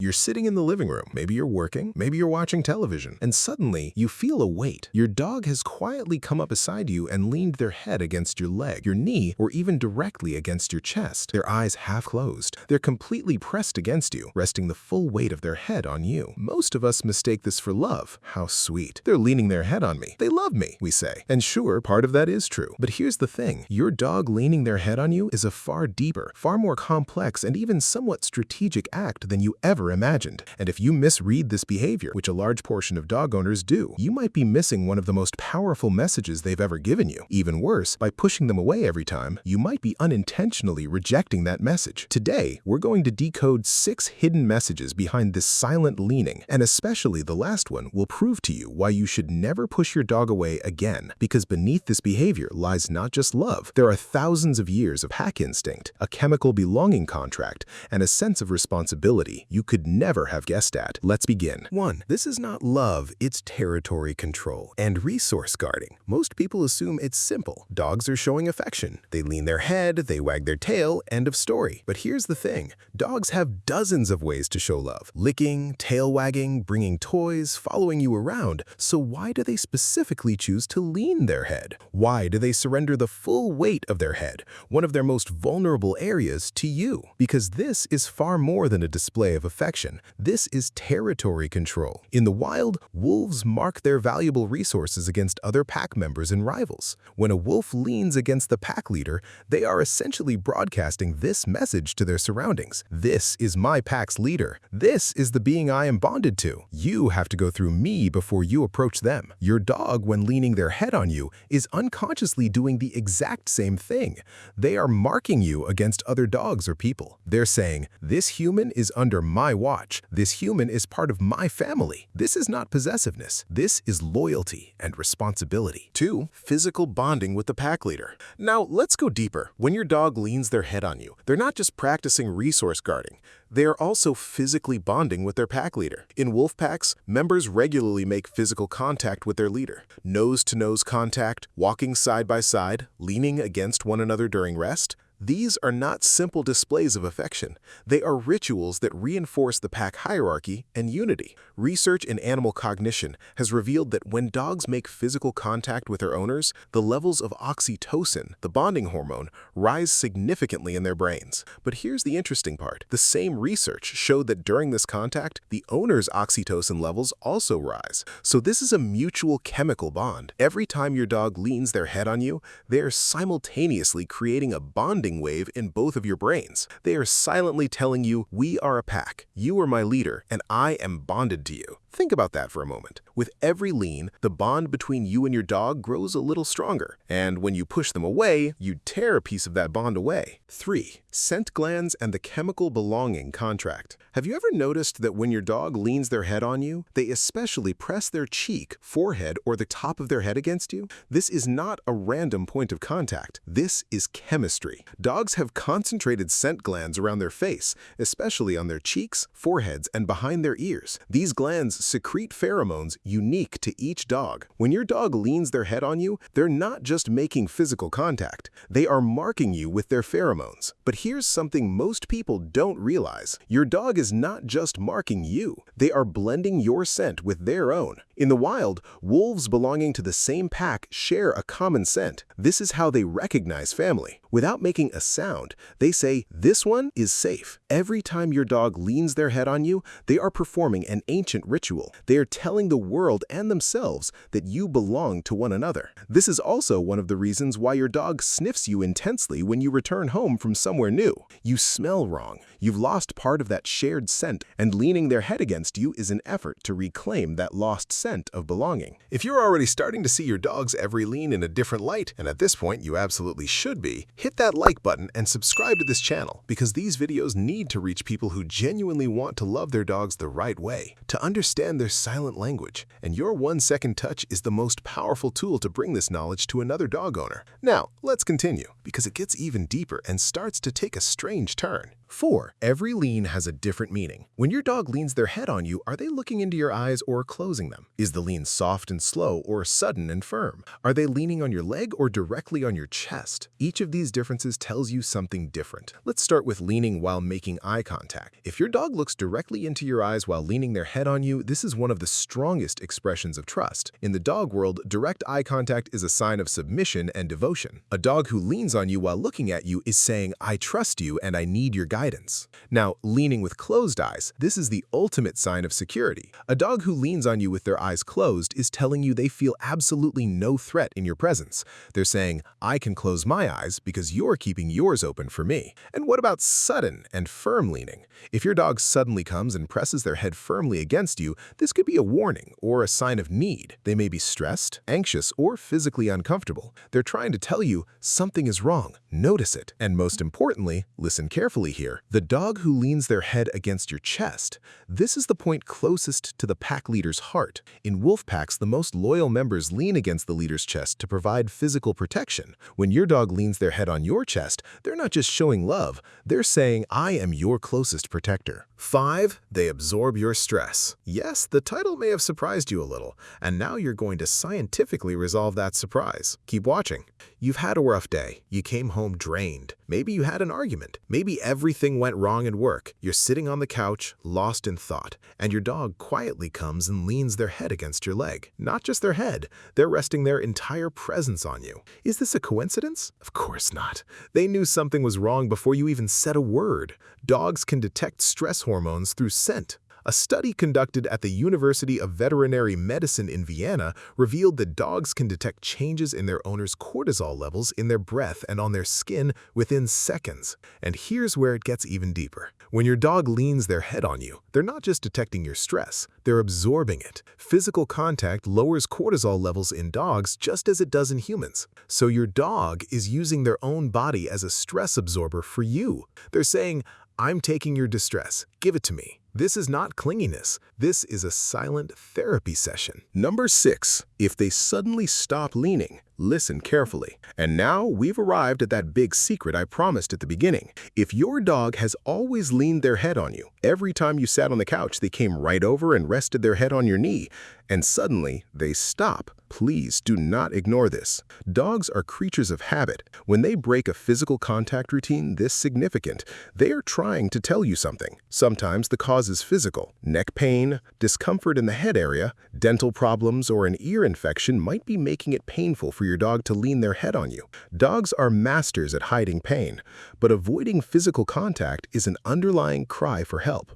You're sitting in the living room, maybe you're working, maybe you're watching television, and suddenly you feel a weight. Your dog has quietly come up beside you and leaned their head against your leg, your knee, or even directly against your chest, their eyes half closed. They're completely pressed against you, resting the full weight of their head on you. Most of us mistake this for love. How sweet. They're leaning their head on me. They love me, we say. And sure, part of that is true. But here's the thing. Your dog leaning their head on you is a far deeper, far more complex, and even somewhat strategic act than you ever imagined. And if you misread this behavior, which a large portion of dog owners do, you might be missing one of the most powerful messages they've ever given you. Even worse, by pushing them away every time, you might be unintentionally rejecting that message. Today, we're going to decode 6 hidden messages behind this silent leaning, and especially the last one will prove to you why you should never push your dog away again. Because beneath this behavior lies not just love. There are thousands of years of pack instinct, a chemical belonging contract, and a sense of responsibility you could never have guessed at. Let's begin. 1. This is not love, it's territory control and resource guarding. Most people assume it's simple. Dogs are showing affection. They lean their head, they wag their tail, end of story. But here's the thing. Dogs have dozens of ways to show love. Licking, tail wagging, bringing toys, following you around. So why do they specifically choose to lean their head? Why do they surrender the full weight of their head, one of their most vulnerable areas, to you? Because this is far more than a display of affection. This is territory control. In the wild, wolves mark their valuable resources against other pack members and rivals. When a wolf leans against the pack leader, they are essentially broadcasting this message to their surroundings. This is my pack's leader. This is the being I am bonded to. You have to go through me before you approach them. Your dog, when leaning their head on you, is unconsciously doing the exact same thing. They are marking you against other dogs or people. They're saying, this human is under my watch. This human is part of my family. This is not possessiveness. This is loyalty and responsibility. 2. Physical bonding with the pack leader. Now, let's go deeper. When your dog leans their head on you, they're not just practicing resource guarding. They are also physically bonding with their pack leader. In wolf packs, members regularly make physical contact with their leader. Nose-to-nose contact, walking side by side, leaning against one another during rest. These are not simple displays of affection. They are rituals that reinforce the pack hierarchy and unity. Research in animal cognition has revealed that when dogs make physical contact with their owners, the levels of oxytocin, the bonding hormone, rise significantly in their brains. But here's the interesting part. The same research showed that during this contact, the owner's oxytocin levels also rise. So this is a mutual chemical bond. Every time your dog leans their head on you, they are simultaneously creating a bonding wave in both of your brains. They are silently telling you, we are a pack, you are my leader, and I am bonded to you. Think about that for a moment. With every lean, the bond between you and your dog grows a little stronger. And when you push them away, you tear a piece of that bond away. 3. Scent glands and the chemical belonging contract. Have you ever noticed that when your dog leans their head on you, they especially press their cheek, forehead, or the top of their head against you? This is not a random point of contact. This is chemistry. Dogs have concentrated scent glands around their face, especially on their cheeks, foreheads, and behind their ears. These glands secrete pheromones unique to each dog. When your dog leans their head on you, they're not just making physical contact. They are marking you with their pheromones. But here's something most people don't realize. Your dog is not just marking you. They are blending your scent with their own. In the wild, wolves belonging to the same pack share a common scent. This is how they recognize family. Without making a sound, they say, this one is safe. Every time your dog leans their head on you, they are performing an ancient ritual. They are telling the world and themselves that you belong to one another. This is also one of the reasons why your dog sniffs you intensely when you return home from somewhere new. You smell wrong. You've lost part of that shared scent, and leaning their head against you is an effort to reclaim that lost scent of belonging. If you're already starting to see your dog's every lean in a different light, and at this point you absolutely should be, hit that like button and subscribe to this channel, because these videos need to reach people who genuinely want to love their dogs the right way, to understand their silent language, and your 1-second touch is the most powerful tool to bring this knowledge to another dog owner. Now, let's continue, because it gets even deeper and starts to take a strange turn. 4. Every lean has a different meaning. When your dog leans their head on you, are they looking into your eyes or closing them? Is the lean soft and slow or sudden and firm? Are they leaning on your leg or directly on your chest? Each of these differences tells you something different. Let's start with leaning while making eye contact. If your dog looks directly into your eyes while leaning their head on you, this is one of the strongest expressions of trust. In the dog world, direct eye contact is a sign of submission and devotion. A dog who leans on you while looking at you is saying, "I trust you and I need your guidance." Now, leaning with closed eyes, this is the ultimate sign of security. A dog who leans on you with their eyes closed is telling you they feel absolutely no threat in your presence. They're saying, "I can close my eyes because you're keeping yours open for me." And what about sudden and firm leaning? If your dog suddenly comes and presses their head firmly against you, this could be a warning or a sign of need. They may be stressed, anxious, or physically uncomfortable. They're trying to tell you something is wrong. Notice it. And most importantly, listen carefully here. The dog who leans their head against your chest, this is the point closest to the pack leader's heart. In wolf packs, the most loyal members lean against the leader's chest to provide physical protection. When your dog leans their head on your chest, they're not just showing love, they're saying, "I am your closest protector." 5. They absorb your stress. Yes, the title may have surprised you a little, and now you're going to scientifically resolve that surprise. Keep watching. You've had a rough day. You came home drained. Maybe you had an argument. Maybe everything went wrong at work. You're sitting on the couch, lost in thought, and your dog quietly comes and leans their head against your leg. Not just their head, they're resting their entire presence on you. Is this a coincidence? Of course not. They knew something was wrong before you even said a word. Dogs can detect stress hormones through scent. A study conducted at the University of Veterinary Medicine in Vienna revealed that dogs can detect changes in their owner's cortisol levels in their breath and on their skin within seconds. And here's where it gets even deeper. When your dog leans their head on you, they're not just detecting your stress, they're absorbing it. Physical contact lowers cortisol levels in dogs just as it does in humans. So your dog is using their own body as a stress absorber for you. They're saying, "I'm taking your distress. Give it to me." This is not clinginess. This is a silent therapy session. Number 6. If they suddenly stop leaning, listen carefully. And now we've arrived at that big secret I promised at the beginning. If your dog has always leaned their head on you, every time you sat on the couch, they came right over and rested their head on your knee, and suddenly they stop, please do not ignore this. Dogs are creatures of habit. When they break a physical contact routine this significant, they are trying to tell you something. Sometimes the cause is physical. Neck pain, discomfort in the head area, dental problems, or an ear infection might be making it painful for your dog to lean their head on you. Dogs are masters at hiding pain, but avoiding physical contact is an underlying cry for help.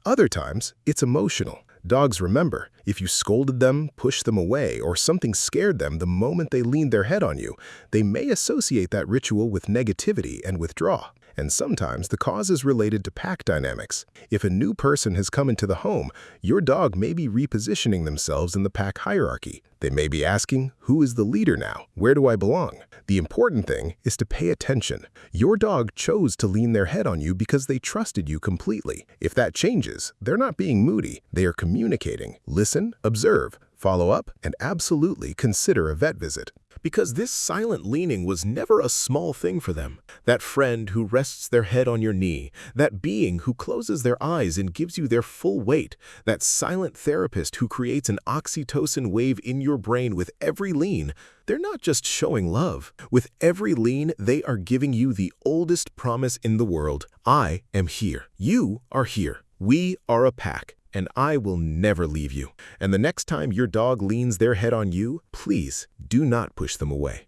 Other times, it's emotional. Dogs remember, if you scolded them, pushed them away, or something scared them the moment they leaned their head on you, they may associate that ritual with negativity and withdraw. And sometimes the cause is related to pack dynamics. If a new person has come into the home, your dog may be repositioning themselves in the pack hierarchy. They may be asking, "Who is the leader now? Where do I belong?" The important thing is to pay attention. Your dog chose to lean their head on you because they trusted you completely. If that changes, they're not being moody. They are communicating. Listen, observe, follow up, and absolutely consider a vet visit. Because this silent leaning was never a small thing for them. That friend who rests their head on your knee, that being who closes their eyes and gives you their full weight, that silent therapist who creates an oxytocin wave in your brain with every lean, they're not just showing love. With every lean, they are giving you the oldest promise in the world. I am here. You are here. We are a pack. And I will never leave you. And the next time your dog leans their head on you, please do not push them away.